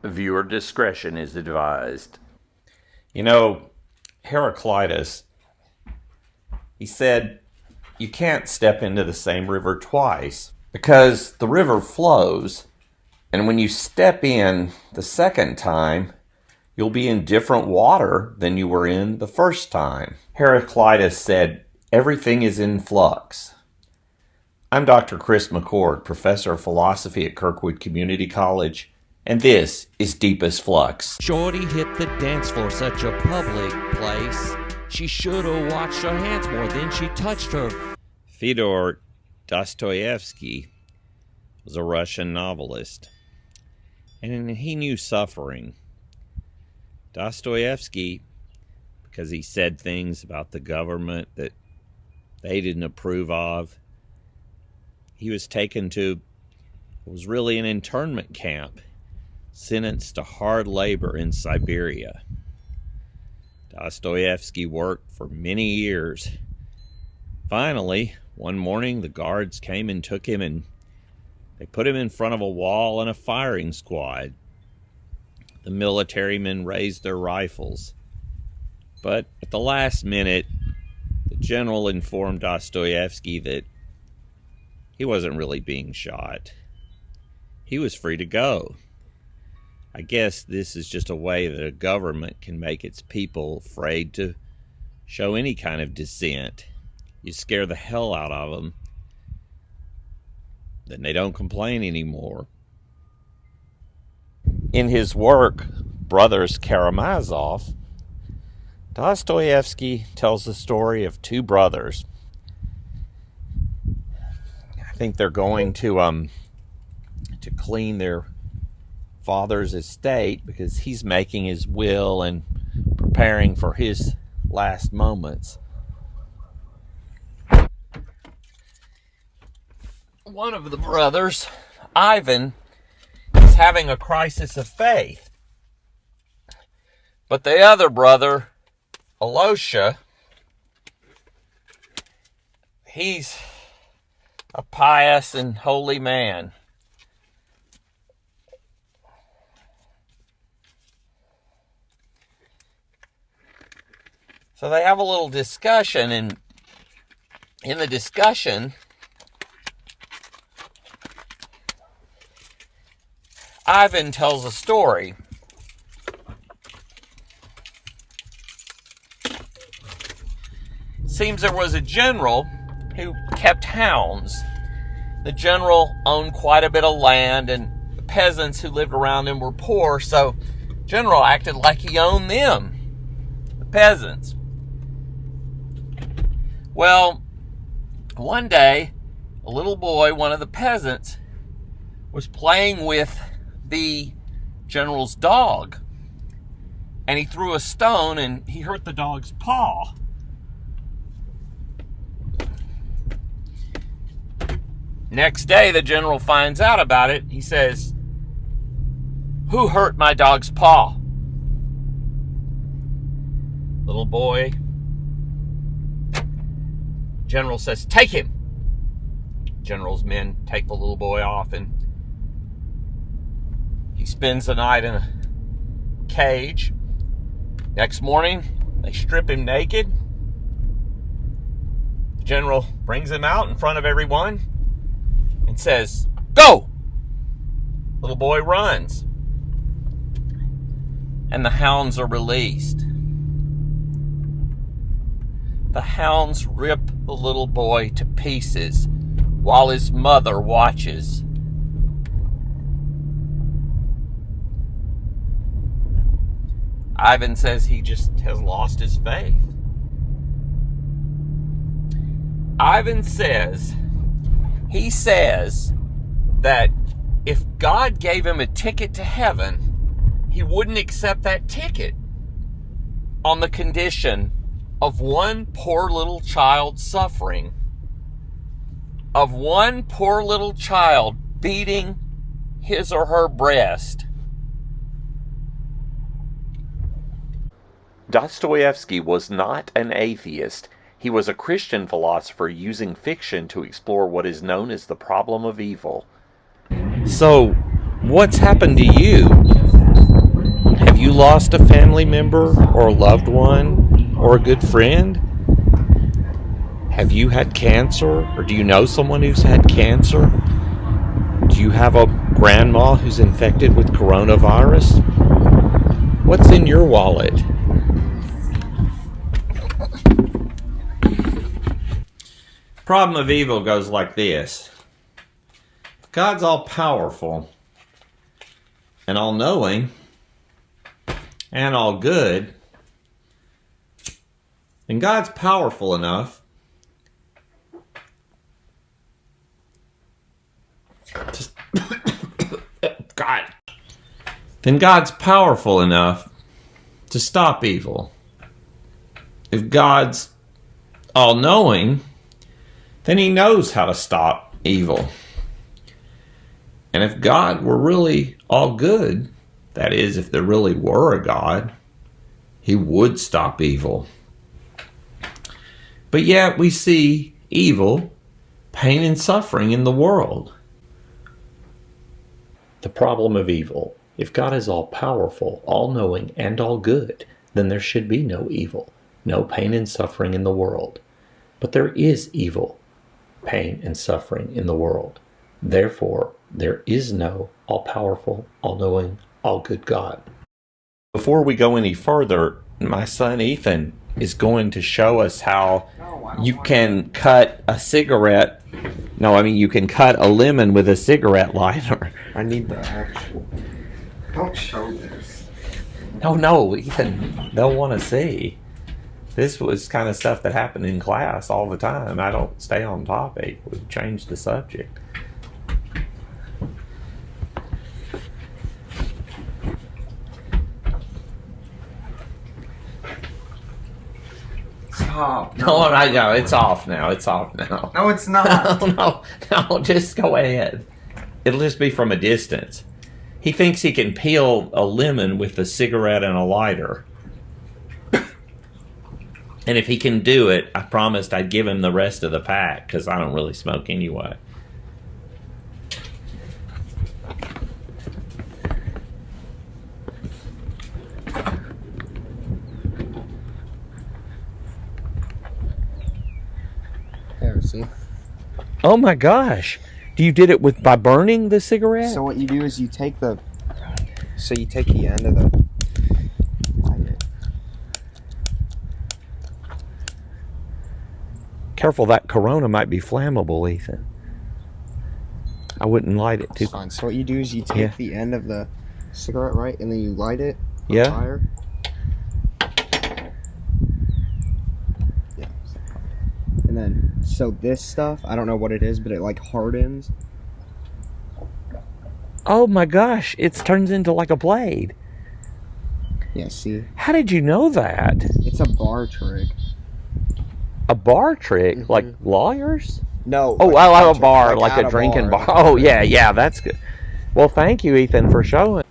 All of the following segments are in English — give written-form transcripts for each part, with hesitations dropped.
Viewer discretion is advised. You know, Heraclitus, he said, you can't step into the same river twice because the river flows, and when you step in the second time, you'll be in different water than you were in the first time. Heraclitus said, everything is in flux. I'm Dr. Chris McCord, professor of philosophy at Kirkwood Community College, and this is Deepest Flux. Shorty hit the dance floor, such a public place. She should have washed her hands more than she touched her. Fyodor Dostoevsky was a Russian novelist, and he knew suffering. Dostoevsky, because he said things about the government that they didn't approve of, he was taken to what was really an internment camp, sentenced to hard labor in Siberia. Dostoevsky worked for many years. Finally, one morning, the guards came and took him, and they put him in front of a wall and a firing squad. The military men raised their rifles. But at the last minute, the general informed Dostoevsky that he wasn't really being shot. He was free to go. I guess this is just a way that a government can make its people afraid to show any kind of dissent. You scare the hell out of them, then they don't complain anymore. In his work, Brothers Karamazov, Dostoevsky tells the story of two brothers. I think they're going to clean their father's estate because he's making his will and preparing for his last moments. One of the brothers, Ivan, is having a crisis of faith. But the other brother, Alosha, he's a pious and holy man. So they have a little discussion, and in the discussion, Ivan tells a story. Seems there was a general who kept hounds. The general owned quite a bit of land, and the peasants who lived around him were poor, so the general acted like he owned them, the peasants. Well, one day, a little boy, one of the peasants, was playing with the general's dog, and he threw a stone and he hurt the dog's paw. Next day, the general finds out about it. He says, "Who hurt my dog's paw?" Little boy. General says, "Take him." General's men take the little boy off, and he spends the night in a cage. Next morning, they strip him naked. The general brings him out in front of everyone and says, "Go!" Little boy runs, and the hounds are released. The hounds rip the little boy to pieces while his mother watches. Ivan says he just has lost his faith. Ivan says, he says that if God gave him a ticket to heaven, he wouldn't accept that ticket on the condition of one poor little child suffering, of one poor little child beating his or her breast. Dostoevsky was not an atheist. He was a Christian philosopher using fiction to explore what is known as the problem of evil. So, what's happened to you? lost a family member or a loved one or a good friend? Have you had cancer, or do you know someone who's had cancer? Do you have a grandma who's infected with coronavirus? What's in your wallet? Problem of evil goes like this. God's all powerful and all knowing and all good. And God's powerful enough God. Then God's powerful enough to stop evil. If God's all-knowing, then he knows how to stop evil. And if God were really all good, that is, if there really were a God, he would stop evil. But yet we see evil, pain, and suffering in the world. The problem of evil. If God is all-powerful, all-knowing, and all-good, then there should be no evil, no pain and suffering in the world. But there is evil, pain, and suffering in the world. Therefore, there is no all-powerful, all-knowing, all-good God. Before we go any further, my son Ethan is going to show us how you can cut a cigarette. No, I mean you can cut a lemon with a cigarette lighter. I need the actual. Don't show this. No, Ethan, they'll want to see. This was kind of stuff that happened in class all the time. I don't stay on topic. We've changed the subject. Stop. No, I know. It's off now. It's off now. No, it's not. No, just go ahead. It'll just be from a distance. He thinks he can peel a lemon with a cigarette and a lighter. And if he can do it, I promised I'd give him the rest of the pack, because I don't really smoke anyway. There, see? Oh my gosh. You did it by burning the cigarette? So what you do is you take the end of the light it. Careful, that Corona might be flammable, Ethan. I wouldn't light it too. It's fine. So what you do is you take the end of the cigarette, right, and then you light it on Yeah. fire. Yeah. And then, so this stuff, I don't know what it is, but it like hardens. Oh my gosh, it turns into like a blade. Yeah, see? How did you know that? It's a bar trick. A bar trick? Mhm. Like lawyers? No. Oh, like I have a trick, bar, like at a drinking bar. like Oh, yeah, that's good. Well, thank you, Ethan, for showing.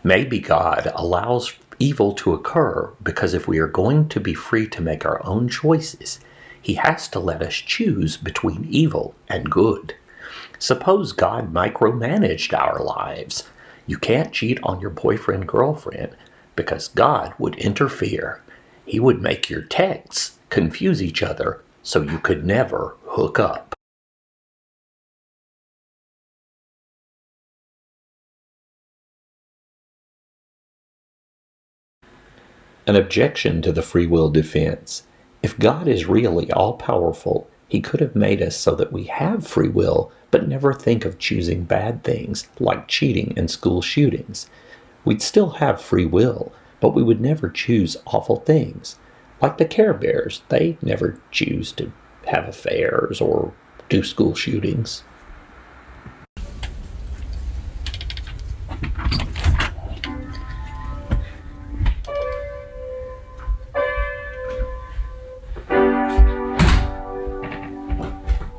Maybe God allows evil to occur because if we are going to be free to make our own choices, he has to let us choose between evil and good. Suppose God micromanaged our lives. You can't cheat on your boyfriend, girlfriend, because God would interfere. He would make your texts confuse each other so you could never hook up. An objection to the free will defense. If God is really all-powerful, he could have made us so that we have free will, but never think of choosing bad things like cheating and school shootings. We'd still have free will, but we would never choose awful things. Like the Care Bears, they never choose to have affairs or do school shootings.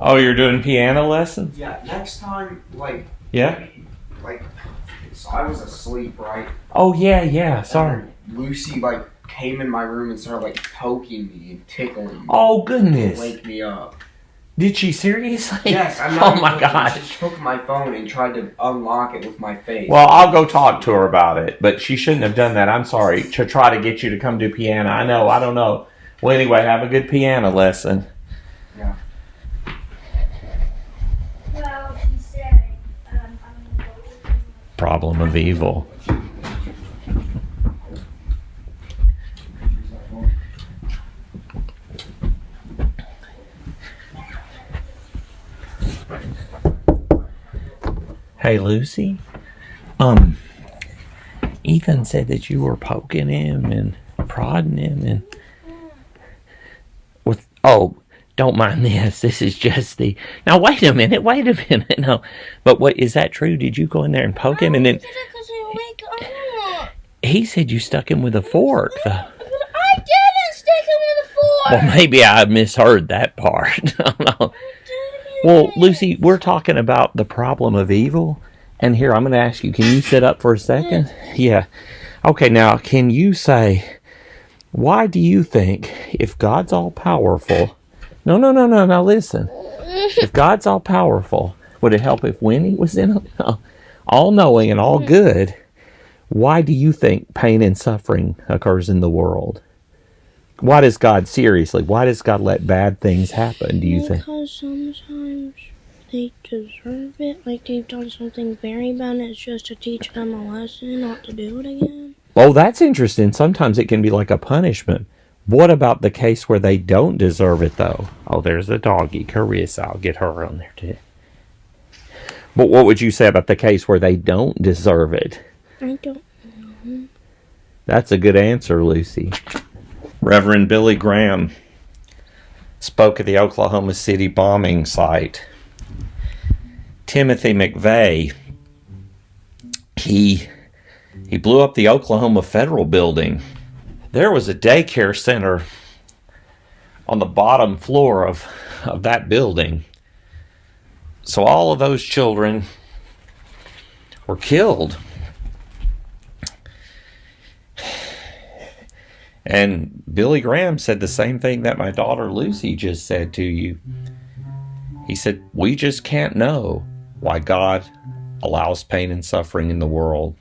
Oh, you're doing piano lessons? Yeah, next time, Yeah? so I was asleep, right? Oh, yeah, sorry. And Lucy, came in my room and started, poking me and tickling me. Oh, To goodness. wake me up. Did she seriously? Yes, I'm Oh not. my God. She took my phone and tried to unlock it with my face. Well, I'll go talk to her about it, but she shouldn't have done that. I'm sorry. To try to get you to come do piano. I know. I don't know. Well, anyway, have a good piano lesson. Yeah. Well, he said, I'm gonna go with him. Problem of evil. Hey, Lucy. Ethan said that you were poking him and prodding him and with don't mind this. This is just the now. Wait a minute. No, but what is that true? Did you go in there and poke him and then he said you stuck him with a fork? I didn't stick him with a fork. Well, maybe I misheard that part. I don't know. Well, Lucy, we're talking about the problem of evil. And here, I'm going to ask you, can you sit up for a second? Yeah. Okay, now, can you say, why do you think, if God's all-powerful... No, now listen. If God's all-powerful, would it help if Winnie was in it? All-knowing and all-good, why do you think pain and suffering occurs in the world? Why does God let bad things happen, do you think? Because sometimes they deserve it. Like they've done something very bad and it's just to teach them a lesson not to do it again. Oh, that's interesting. Sometimes it can be like a punishment. What about the case where they don't deserve it, though? Oh, there's a doggy, Carissa. I'll get her on there, too. But what would you say about the case where they don't deserve it? I don't know. That's a good answer, Lucy. Reverend Billy Graham spoke at the Oklahoma City bombing site. Timothy McVeigh, he blew up the Oklahoma Federal Building. There was a daycare center on the bottom floor of that building. So all of those children were killed. And Billy Graham said the same thing that my daughter Lucy just said to you. He said, we just can't know why God allows pain and suffering in the world.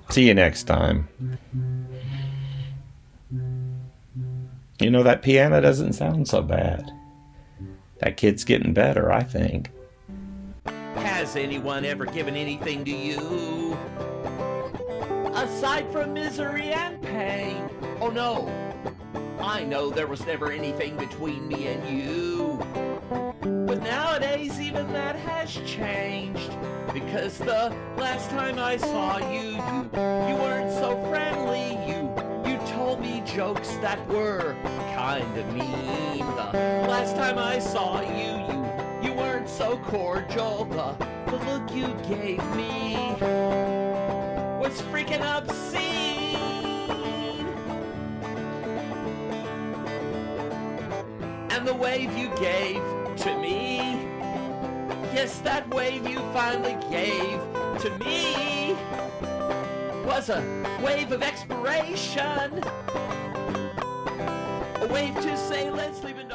See you next time. You know, that piano doesn't sound so bad. That kid's getting better, I think. Has anyone ever given anything to you? Aside from misery and pain. Oh no, I know there was never anything between me and you. But nowadays even that has changed. Because the last time I saw you, you weren't so friendly. You told me jokes that were kinda mean. The last time I saw you weren't so cordial. The look you gave me was freaking obscene. And the wave you gave to me, yes, that wave you finally gave to me was a wave of expiration. A wave to say, let's leave it.